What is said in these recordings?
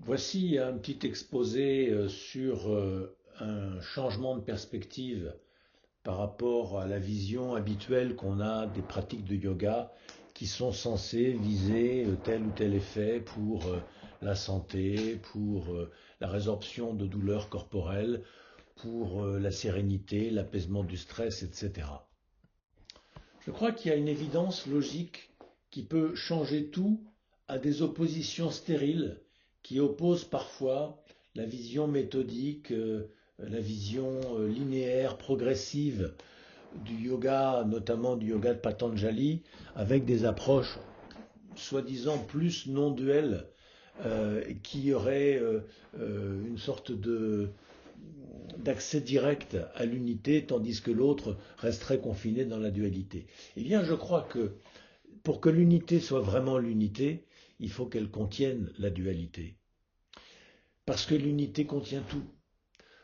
Voici un petit exposé sur un changement de perspective par rapport à la vision habituelle qu'on a des pratiques de yoga qui sont censées viser tel ou tel effet pour la santé, pour la résorption de douleurs corporelles, pour la sérénité, l'apaisement du stress, etc. Je crois qu'il y a une évidence logique qui peut changer tout à des oppositions stériles qui opposent parfois la vision méthodique, la vision linéaire, progressive du yoga, notamment du yoga de Patanjali, avec des approches soi-disant plus non-duelles, qui auraient une sorte d'accès direct à l'unité, tandis que l'autre resterait confiné dans la dualité. Eh bien, je crois que pour que l'unité soit vraiment l'unité, il faut qu'elle contienne la dualité. Parce que l'unité contient tout.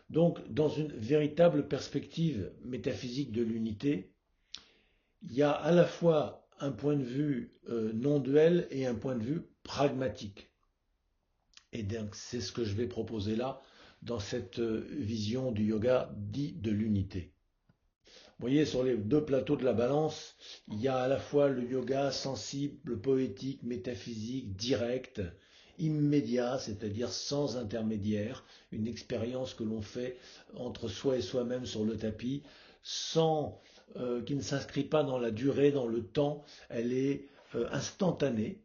Donc, dans une véritable perspective métaphysique de l'unité, il y a à la fois un point de vue non duel et un point de vue pragmatique. Et donc, c'est ce que je vais proposer là, dans cette vision du yoga dit de l'unité. Vous voyez, sur les deux plateaux de la balance, il y a à la fois le yoga sensible, poétique, métaphysique, direct, immédiat, c'est-à-dire sans intermédiaire, une expérience que l'on fait entre soi et soi-même sur le tapis, sans, qui ne s'inscrit pas dans la durée, dans le temps, elle est instantanée.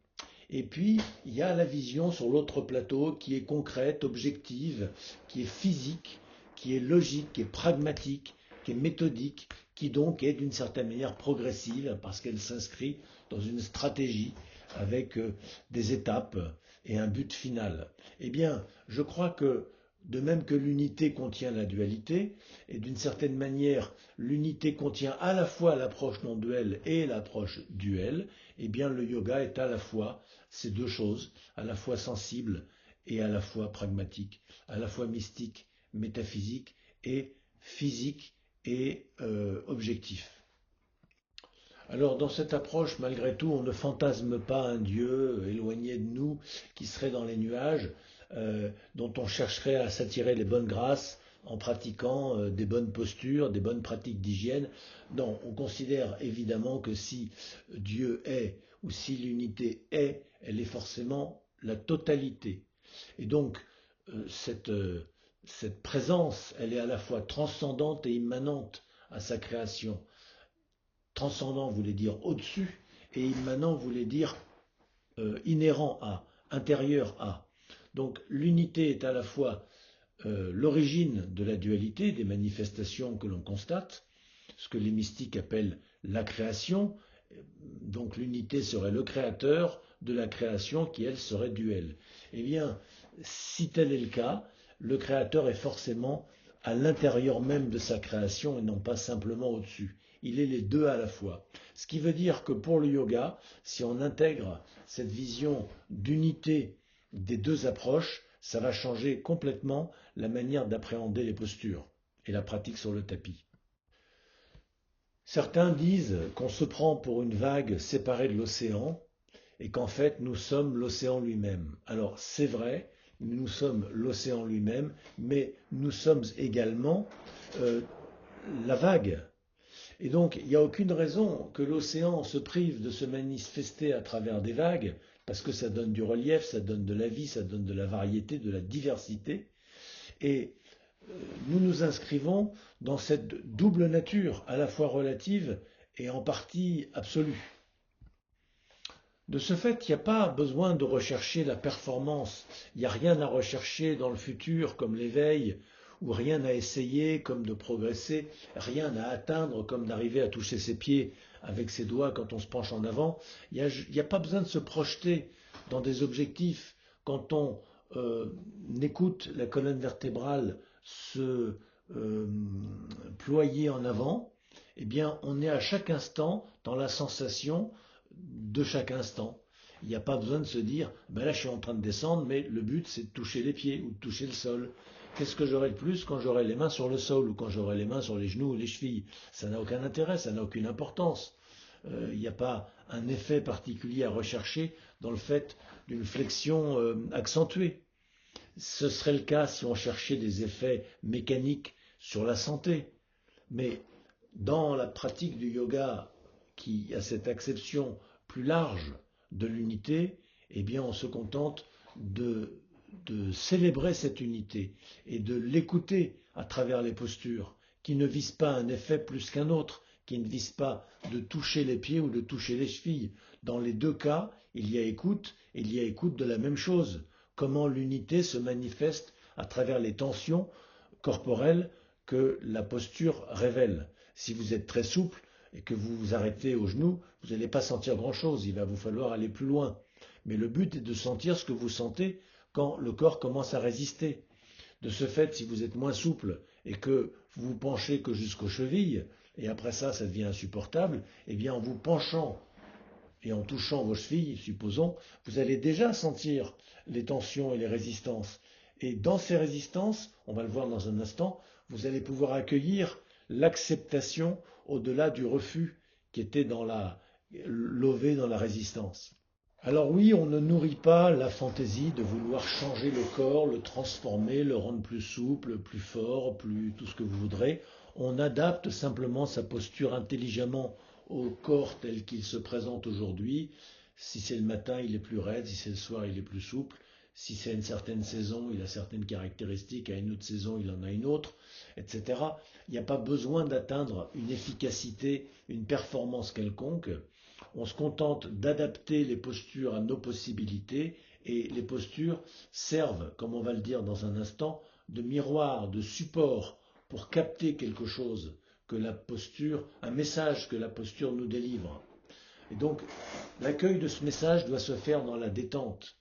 Et puis, il y a la vision sur l'autre plateau qui est concrète, objective, qui est physique, qui est logique, qui est pragmatique, qui est méthodique, qui donc est d'une certaine manière progressive parce qu'elle s'inscrit dans une stratégie avec des étapes et un but final. Eh bien, je crois que de même que l'unité contient la dualité, et d'une certaine manière, l'unité contient à la fois l'approche non duelle et l'approche duelle, eh bien, le yoga est à la fois ces deux choses, à la fois sensible et à la fois pragmatique, à la fois mystique, métaphysique et physique et objectif. Alors dans cette approche, malgré tout, on ne fantasme pas un Dieu éloigné de nous qui serait dans les nuages, dont on chercherait à s'attirer les bonnes grâces en pratiquant des bonnes postures, des bonnes pratiques d'hygiène. Non, on considère évidemment que si Dieu est, ou si l'unité est, elle est forcément la totalité. Et donc, cette présence, elle est à la fois transcendante et immanente à sa création. Transcendant voulait dire au-dessus et immanent voulait dire inhérent à, intérieur à. Donc l'unité est à la fois l'origine de la dualité, des manifestations que l'on constate, ce que les mystiques appellent la création. Donc l'unité serait le créateur de la création qui, elle, serait duelle. Eh bien, si tel est le cas, le créateur est forcément à l'intérieur même de sa création et non pas simplement au-dessus. Il est les deux à la fois. Ce qui veut dire que pour le yoga, si on intègre cette vision d'unité des deux approches, ça va changer complètement la manière d'appréhender les postures et la pratique sur le tapis. Certains disent qu'on se prend pour une vague séparée de l'océan et qu'en fait nous sommes l'océan lui-même. Alors c'est vrai, nous sommes l'océan lui-même, mais nous sommes également euh, la vague. Et donc il n'y a aucune raison que l'océan se prive de se manifester à travers des vagues, parce que ça donne du relief, ça donne de la vie, ça donne de la variété, de la diversité. Et nous nous inscrivons dans cette double nature, à la fois relative et en partie absolue. De ce fait, il n'y a pas besoin de rechercher la performance, il n'y a rien à rechercher dans le futur comme l'éveil, ou rien à essayer comme de progresser, rien à atteindre comme d'arriver à toucher ses pieds avec ses doigts quand on se penche en avant. Il n'y a pas besoin de se projeter dans des objectifs quand on écoute la colonne vertébrale se ployer en avant. Eh bien, on est à chaque instant dans la sensation de chaque instant. Il n'y a pas besoin de se dire, ben là je suis en train de descendre, mais le but c'est de toucher les pieds ou de toucher le sol. Qu'est-ce que j'aurai de plus quand j'aurai les mains sur le sol ou quand j'aurai les mains sur les genoux ou les chevilles? Ça n'a aucun intérêt, ça n'a aucune importance. Il n'y a pas un effet particulier à rechercher dans le fait d'une flexion accentuée. Ce serait le cas si on cherchait des effets mécaniques sur la santé. Mais dans la pratique du yoga, qui a cette acception plus large de l'unité, eh bien on se contente de célébrer cette unité et de l'écouter à travers les postures, qui ne visent pas un effet plus qu'un autre, qui ne visent pas de toucher les pieds ou de toucher les chevilles. Dans les deux cas, il y a écoute, et il y a écoute de la même chose. Comment l'unité se manifeste à travers les tensions corporelles que la posture révèle. Si vous êtes très souple et que vous vous arrêtez au genou, vous n'allez pas sentir grand-chose, il va vous falloir aller plus loin. Mais le but est de sentir ce que vous sentez quand le corps commence à résister. De ce fait, si vous êtes moins souple et que vous vous penchez que jusqu'aux chevilles, et après ça, ça devient insupportable, eh bien en vous penchant et en touchant vos chevilles, supposons, vous allez déjà sentir les tensions et les résistances. Et dans ces résistances, on va le voir dans un instant, vous allez pouvoir accueillir l'acceptation au-delà du refus qui était dans la lové dans la résistance. Alors oui, on ne nourrit pas la fantaisie de vouloir changer le corps, le transformer, le rendre plus souple, plus fort, plus tout ce que vous voudrez. On adapte simplement sa posture intelligemment au corps tel qu'il se présente aujourd'hui. Si c'est le matin, il est plus raide, si c'est le soir, il est plus souple. Si c'est une certaine saison, il a certaines caractéristiques, à une autre saison, il en a une autre, etc. Il n'y a pas besoin d'atteindre une efficacité, une performance quelconque. On se contente d'adapter les postures à nos possibilités et les postures servent, comme on va le dire dans un instant, de miroir, de support pour capter quelque chose que la posture, un message que la posture nous délivre. Et donc, l'accueil de ce message doit se faire dans la détente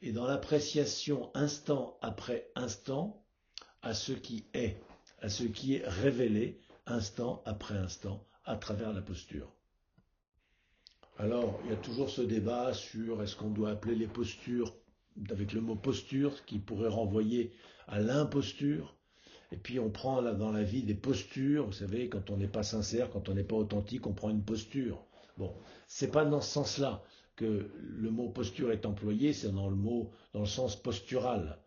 et dans l'appréciation instant après instant à ce qui est, à ce qui est révélé instant après instant à travers la posture. Alors, il y a toujours ce débat sur est-ce qu'on doit appeler les postures avec le mot posture qui pourrait renvoyer à l'imposture. Et puis on prend là, dans la vie des postures, vous savez, quand on n'est pas sincère, quand on n'est pas authentique, on prend une posture. Bon, c'est pas dans ce sens-là que le mot posture est employé, c'est dans le sens postural,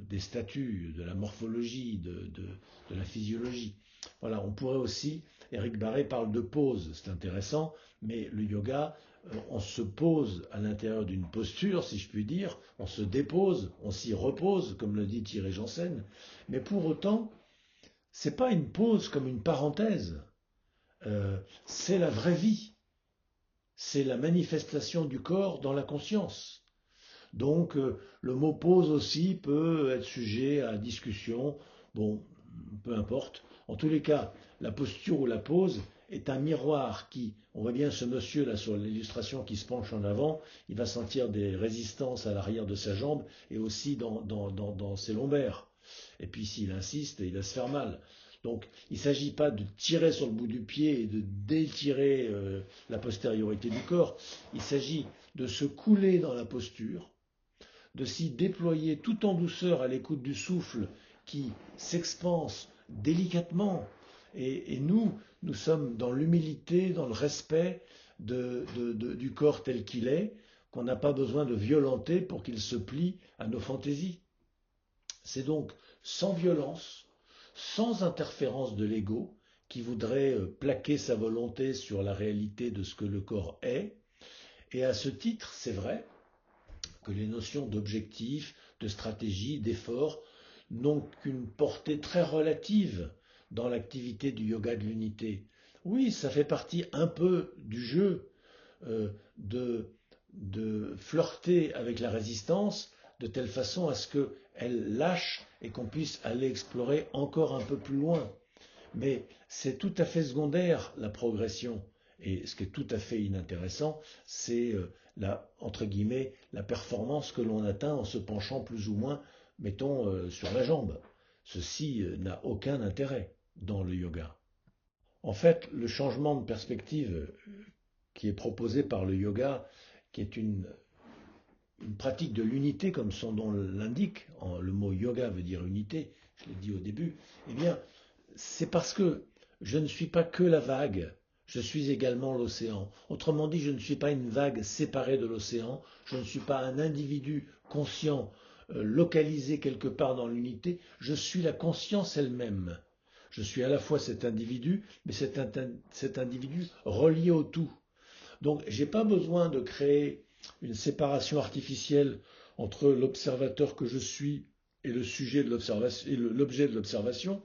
des statuts, de la morphologie, de la physiologie. Voilà, on pourrait aussi, Éric Barré parle de pose, c'est intéressant, mais le yoga, on se pose à l'intérieur d'une posture, si je puis dire, on se dépose, on s'y repose, comme le dit Thierry Janssen, mais pour autant, c'est pas une pause comme une parenthèse, c'est la vraie vie, c'est la manifestation du corps dans la conscience. Donc le mot pause aussi peut être sujet à discussion, bon, peu importe. En tous les cas, la posture ou la pose est un miroir qui, on voit bien ce monsieur là sur l'illustration qui se penche en avant, il va sentir des résistances à l'arrière de sa jambe et aussi dans ses lombaires. Et puis s'il insiste, il va se faire mal. Donc il ne s'agit pas de tirer sur le bout du pied et de détirer la postériorité du corps, il s'agit de se couler dans la posture, de s'y déployer tout en douceur à l'écoute du souffle qui s'expanse délicatement. Et nous sommes dans l'humilité, dans le respect du corps tel qu'il est, qu'on n'a pas besoin de violenter pour qu'il se plie à nos fantaisies. C'est donc sans violence, sans interférence de l'ego, qui voudrait plaquer sa volonté sur la réalité de ce que le corps est. Et à ce titre, c'est vrai que les notions d'objectif, de stratégie, d'effort n'ont qu'une portée très relative dans l'activité du yoga de l'unité. Oui, ça fait partie un peu du jeu de flirter avec la résistance de telle façon à ce qu'elle lâche et qu'on puisse aller explorer encore un peu plus loin. Mais c'est tout à fait secondaire la progression. Et ce qui est tout à fait inintéressant, c'est entre guillemets, la performance que l'on atteint en se penchant plus ou moins, mettons, sur la jambe. Ceci n'a aucun intérêt dans le yoga. En fait, le changement de perspective qui est proposé par le yoga, qui est une pratique de l'unité, comme son nom l'indique, le mot yoga veut dire unité, je l'ai dit au début, eh bien, c'est parce que je ne suis pas que la vague, je suis également l'océan. Autrement dit, je ne suis pas une vague séparée de l'océan, je ne suis pas un individu conscient localisé quelque part dans l'unité, je suis la conscience elle-même. Je suis à la fois cet individu, mais cet individu relié au tout. Donc, je n'ai pas besoin de créer une séparation artificielle entre l'observateur que je suis et le sujet de l'observation et l'objet de l'observation,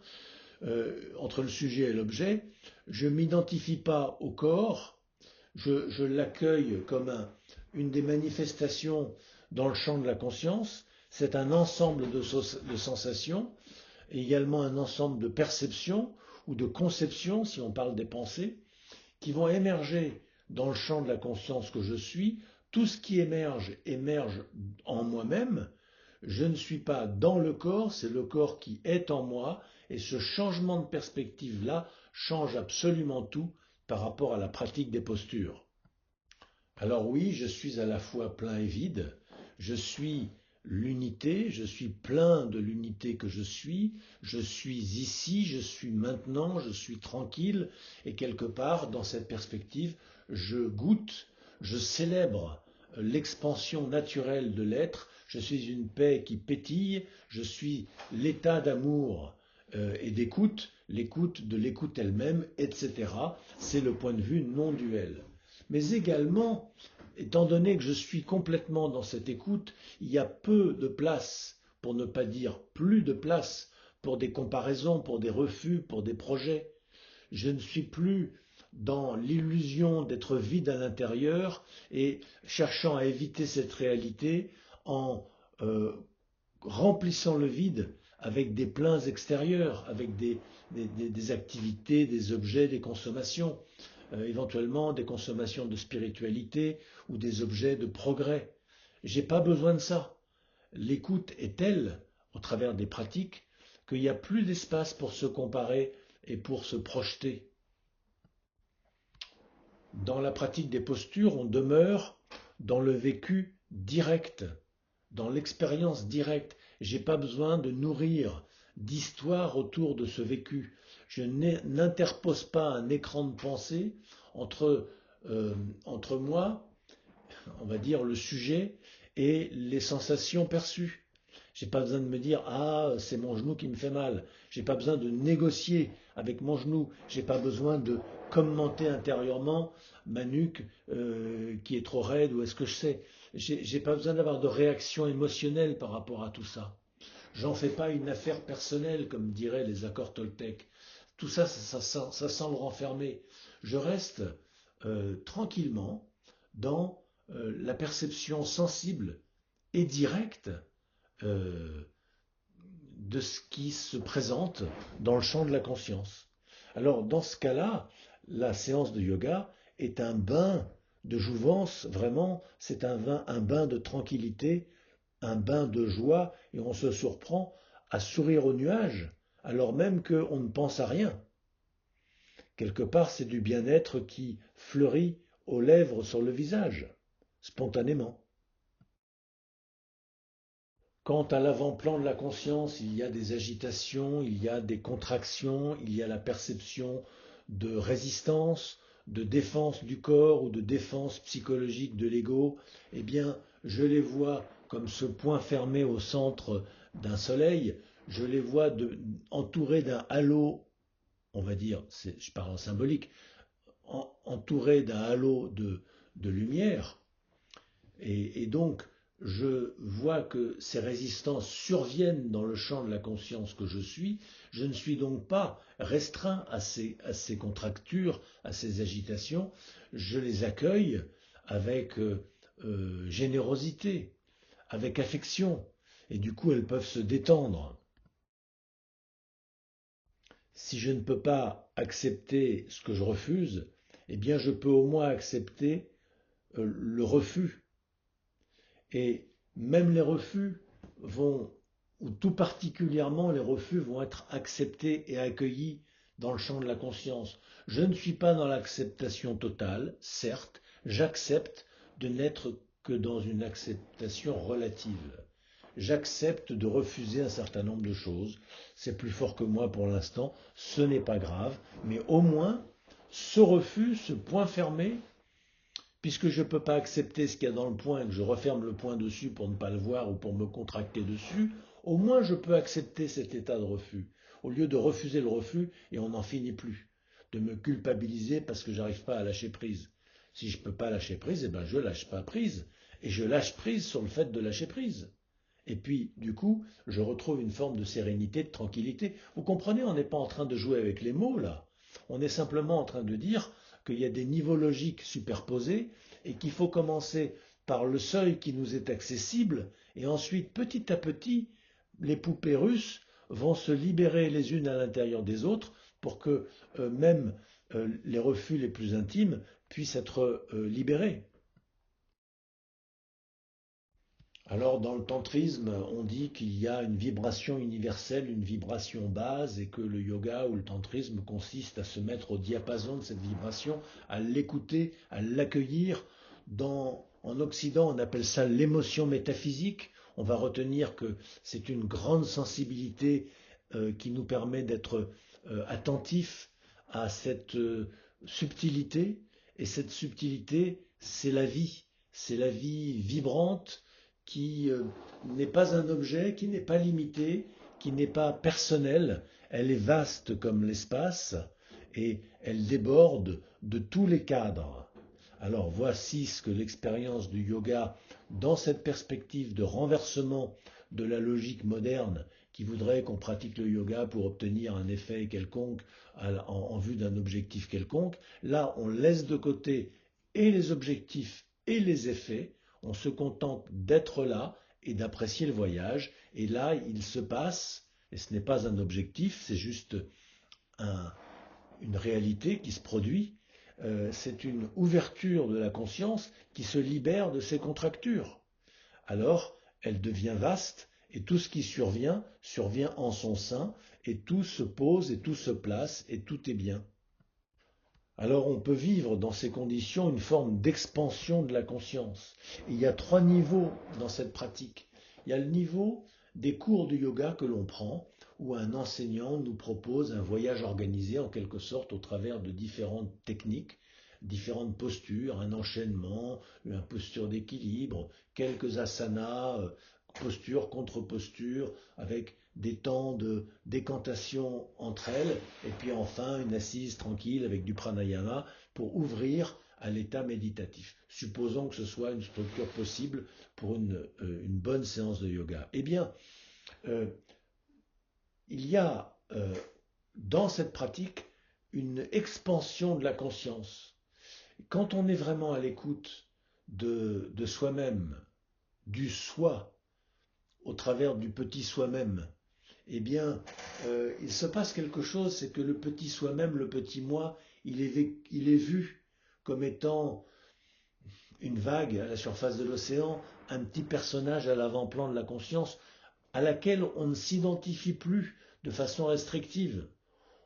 entre le sujet et l'objet. Je ne m'identifie pas au corps, je l'accueille comme une des manifestations dans le champ de la conscience. C'est un ensemble de sensations, et également un ensemble de perceptions ou de conceptions, si on parle des pensées, qui vont émerger dans le champ de la conscience que je suis. Tout ce qui émerge émerge en moi-même. Je ne suis pas dans le corps, c'est le corps qui est en moi, et ce changement de perspective-là change absolument tout par rapport à la pratique des postures. Alors oui, je suis à la fois plein et vide, je suis l'unité, je suis plein de l'unité que je suis ici, je suis maintenant, je suis tranquille, et quelque part, dans cette perspective, je goûte, je célèbre l'expansion naturelle de l'être, je suis une paix qui pétille, je suis l'état d'amour et d'écoute, l'écoute de l'écoute elle-même, etc. C'est le point de vue non duel. Mais également, étant donné que je suis complètement dans cette écoute, il y a peu de place, pour ne pas dire plus de place, pour des comparaisons, pour des refus, pour des projets. Je ne suis plus dans l'illusion d'être vide à l'intérieur et cherchant à éviter cette réalité en remplissant le vide avec des pleins extérieurs, avec des activités, des objets, des consommations, éventuellement des consommations de spiritualité ou des objets de progrès. J'ai pas besoin de ça. L'écoute est telle, au travers des pratiques, qu'il n'y a plus d'espace pour se comparer et pour se projeter. Dans la pratique des postures, on demeure dans le vécu direct, dans l'expérience directe. Je n'ai pas besoin de nourrir d'histoire autour de ce vécu. Je n'interpose pas un écran de pensée entre moi, on va dire le sujet, et les sensations perçues. J'ai pas besoin de me dire ah c'est mon genou qui me fait mal. J'ai pas besoin de négocier avec mon genou. J'ai pas besoin de commenter intérieurement ma nuque qui est trop raide ou est-ce que je sais. J'ai pas besoin d'avoir de réaction émotionnelle par rapport à tout ça. J'en fais pas une affaire personnelle comme diraient les accords Toltec. Tout ça, ça semble renfermé. Je reste tranquillement dans la perception sensible et directe euh, de ce qui se présente dans le champ de la conscience. Alors, dans ce cas-là, la séance de yoga est un bain de jouvence, vraiment, c'est un bain de tranquillité, un bain de joie, et on se surprend à sourire aux nuages, alors même qu'on ne pense à rien. Quelque part, c'est du bien-être qui fleurit aux lèvres sur le visage, spontanément. Quant à l'avant-plan de la conscience, il y a des agitations, il y a des contractions, il y a la perception de résistance, de défense du corps ou de défense psychologique de l'ego. Eh bien, je les vois comme ce point fermé au centre d'un soleil, je les vois entourés d'un halo, on va dire, je parle en symbolique, entourés d'un halo de lumière. Et donc, je vois que ces résistances surviennent dans le champ de la conscience que je suis. Je ne suis donc pas restreint à ces contractures, à ces agitations. Je les accueille avec générosité, avec affection. Et du coup, elles peuvent se détendre. Si je ne peux pas accepter ce que je refuse, eh bien, je peux au moins accepter le refus. Et même les refus vont, ou tout particulièrement les refus vont être acceptés et accueillis dans le champ de la conscience. Je ne suis pas dans l'acceptation totale, certes, j'accepte de n'être que dans une acceptation relative. J'accepte de refuser un certain nombre de choses. C'est plus fort que moi pour l'instant, ce n'est pas grave, mais au moins, ce refus, ce point fermé, puisque je ne peux pas accepter ce qu'il y a dans le poing et que je referme le poing dessus pour ne pas le voir ou pour me contracter dessus, au moins je peux accepter cet état de refus, au lieu de refuser le refus et on n'en finit plus, de me culpabiliser parce que j'arrive pas à lâcher prise. Si je ne peux pas lâcher prise, eh ben je lâche pas prise, et je lâche prise sur le fait de lâcher prise. Et puis, du coup, je retrouve une forme de sérénité, de tranquillité. Vous comprenez, on n'est pas en train de jouer avec les mots, là. On est simplement en train de dire qu'il y a des niveaux logiques superposés et qu'il faut commencer par le seuil qui nous est accessible et ensuite, petit à petit, les poupées russes vont se libérer les unes à l'intérieur des autres pour que même les refus les plus intimes puissent être libérés. Alors, dans le tantrisme, on dit qu'il y a une vibration universelle, une vibration base, et que le yoga ou le tantrisme consiste à se mettre au diapason de cette vibration, à l'écouter, à l'accueillir. En Occident, on appelle ça l'émotion métaphysique. On va retenir que c'est une grande sensibilité qui nous permet d'être attentifs à cette subtilité. Et cette subtilité, c'est la vie. C'est la vie vibrante qui n'est pas un objet, qui n'est pas limité, qui n'est pas personnel. Elle est vaste comme l'espace et elle déborde de tous les cadres. Alors voici ce que l'expérience du yoga, dans cette perspective de renversement de la logique moderne qui voudrait qu'on pratique le yoga pour obtenir un effet quelconque en vue d'un objectif quelconque, là on laisse de côté et les objectifs et les effets, on se contente d'être là et d'apprécier le voyage, et là il se passe, et ce n'est pas un objectif, c'est juste un, une réalité qui se produit, c'est une ouverture de la conscience qui se libère de ses contractures. Alors, elle devient vaste et tout ce qui survient, survient en son sein et tout se pose et tout se place et tout est bien. Alors on peut vivre dans ces conditions une forme d'expansion de la conscience. Et il y a trois niveaux dans cette pratique. Il y a le niveau des cours de yoga que l'on prend, où un enseignant nous propose un voyage organisé en quelque sorte au travers de différentes techniques, différentes postures, un enchaînement, une posture d'équilibre, quelques asanas, posture contre posture, avec des temps de décantation entre elles, et puis enfin une assise tranquille avec du pranayama pour ouvrir à l'état méditatif. Supposons que ce soit une structure possible pour une bonne séance de yoga. Eh bien, euh, il y a dans cette pratique une expansion de la conscience. Quand on est vraiment à l'écoute de soi-même, du soi, au travers du petit soi-même, eh bien, il se passe quelque chose, c'est que le petit soi-même, le petit moi, il est vu comme étant une vague à la surface de l'océan, un petit personnage à l'avant-plan de la conscience, à laquelle on ne s'identifie plus de façon restrictive.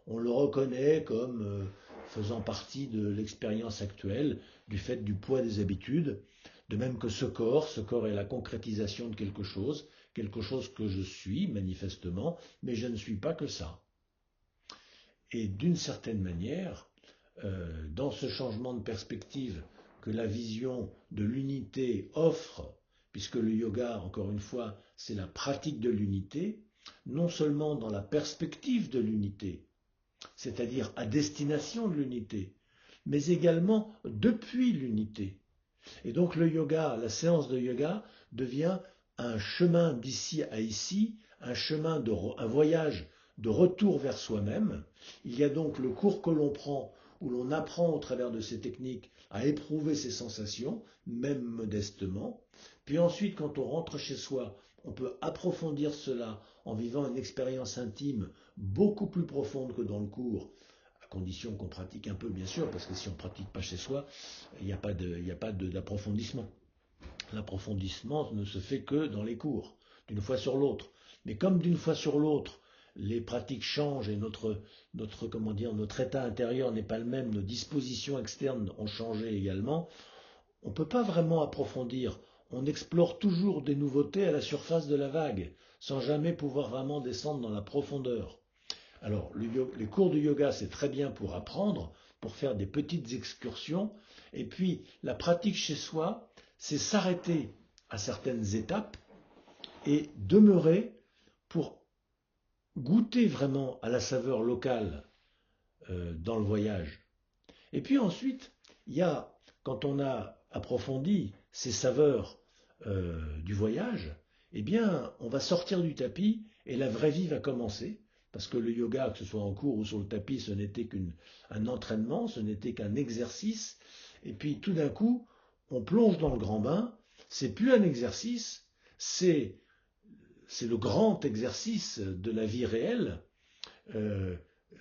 On le reconnaît comme faisant partie de l'expérience actuelle, du fait du poids des habitudes, de même que ce corps est la concrétisation de quelque chose que je suis manifestement, mais je ne suis pas que ça. Et d'une certaine manière, dans ce changement de perspective que la vision de l'unité offre, puisque le yoga, encore une fois, c'est la pratique de l'unité, non seulement dans la perspective de l'unité, c'est-à-dire à destination de l'unité, mais également depuis l'unité. Et donc le yoga, la séance de yoga devient un chemin d'ici à ici, un voyage de retour vers soi-même. Il y a donc le cours que l'on prend où l'on apprend au travers de ces techniques à éprouver ces sensations, même modestement. Puis ensuite, quand on rentre chez soi, on peut approfondir cela en vivant une expérience intime beaucoup plus profonde que dans le cours, à condition qu'on pratique un peu, bien sûr, parce que si on ne pratique pas chez soi, il n'y a pas d'approfondissement. L'approfondissement ne se fait que dans les cours, d'une fois sur l'autre. Mais comme d'une fois sur l'autre, les pratiques changent et notre état intérieur n'est pas le même, nos dispositions externes ont changé également, on ne peut pas vraiment approfondir. On explore toujours des nouveautés à la surface de la vague, sans jamais pouvoir vraiment descendre dans la profondeur. Alors, les cours de yoga, c'est très bien pour apprendre, pour faire des petites excursions, Et puis, la pratique chez soi, c'est s'arrêter à certaines étapes et demeurer pour goûter vraiment à la saveur locale dans le voyage. Et puis ensuite, il y a, quand on a approfondi ces saveurs du voyage, eh bien, on va sortir du tapis et la vraie vie va commencer. Parce que le yoga, que ce soit en cours ou sur le tapis, ce n'était qu'un entraînement, ce n'était qu'un exercice. Et puis tout d'un coup, on plonge dans le grand bain. C'est plus un exercice, c'est le grand exercice de la vie réelle. Euh,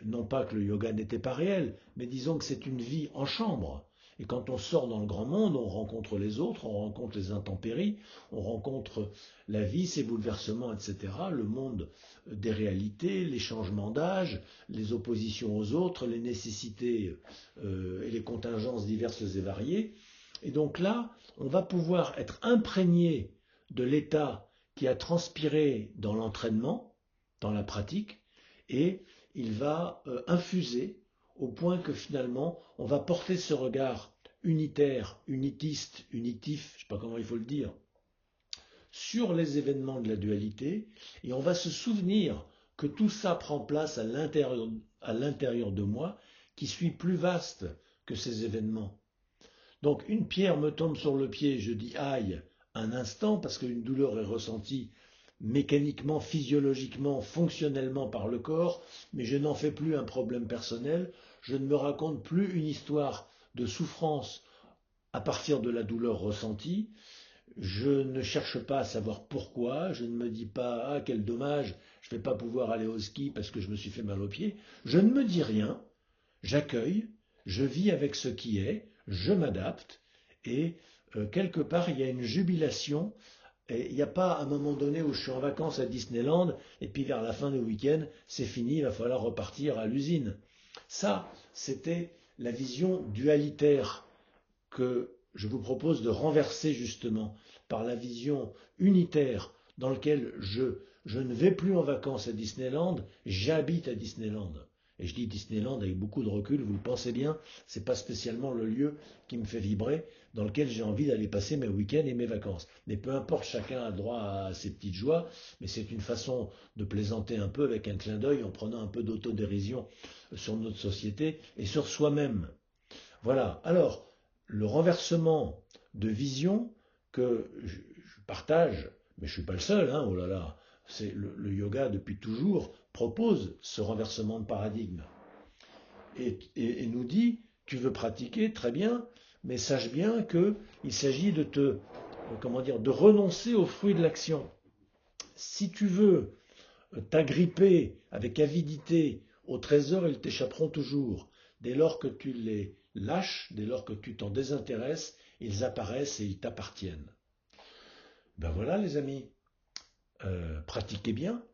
non pas que le yoga n'était pas réel, mais disons que c'est une vie en chambre. Et quand on sort dans le grand monde, on rencontre les autres, on rencontre les intempéries, on rencontre la vie, ses bouleversements, etc., le monde des réalités, les changements d'âge, les oppositions aux autres, les nécessités et les contingences diverses et variées. Et donc là, on va pouvoir être imprégné de l'état qui a transpiré dans l'entraînement, dans la pratique, et il va infuser au point que finalement, on va porter ce regard unitaire, unitiste, unitif, je ne sais pas comment il faut le dire, sur les événements de la dualité, et on va se souvenir que tout ça prend place à l'intérieur de moi, qui suis plus vaste que ces événements. Donc une pierre me tombe sur le pied, je dis aïe un instant, parce qu'une douleur est ressentie mécaniquement, physiologiquement, fonctionnellement par le corps, mais je n'en fais plus un problème personnel, je ne me raconte plus une histoire de souffrance à partir de la douleur ressentie, je ne cherche pas à savoir pourquoi, je ne me dis pas ah quel dommage, je ne vais pas pouvoir aller au ski parce que je me suis fait mal aux pieds, je ne me dis rien, j'accueille, je vis avec ce qui est, je m'adapte et quelque part il y a une jubilation. Et il n'y a pas un moment donné où je suis en vacances à Disneyland et puis vers la fin du week-end, c'est fini, il va falloir repartir à l'usine. Ça, c'était la vision dualitaire que je vous propose de renverser justement par la vision unitaire dans laquelle je ne vais plus en vacances à Disneyland, j'habite à Disneyland. Et je dis Disneyland avec beaucoup de recul, vous le pensez bien, c'est pas spécialement le lieu qui me fait vibrer, dans lequel j'ai envie d'aller passer mes week-ends et mes vacances. Mais peu importe, chacun a droit à ses petites joies, mais c'est une façon de plaisanter un peu avec un clin d'œil en prenant un peu d'autodérision sur notre société et sur soi-même. Voilà. Alors, le renversement de vision que je partage, mais je ne suis pas le seul, hein, oh là là, c'est le yoga depuis toujours propose ce renversement de paradigme et nous dit tu veux pratiquer très bien, mais sache bien qu'il s'agit de comment dire, de renoncer aux fruits de l'action. Si tu veux t'agripper avec avidité aux trésors, ils t'échapperont toujours. Dès lors que tu les lâches, dès lors que tu t'en désintéresses, ils apparaissent et ils t'appartiennent. Ben voilà les amis, pratiquez bien.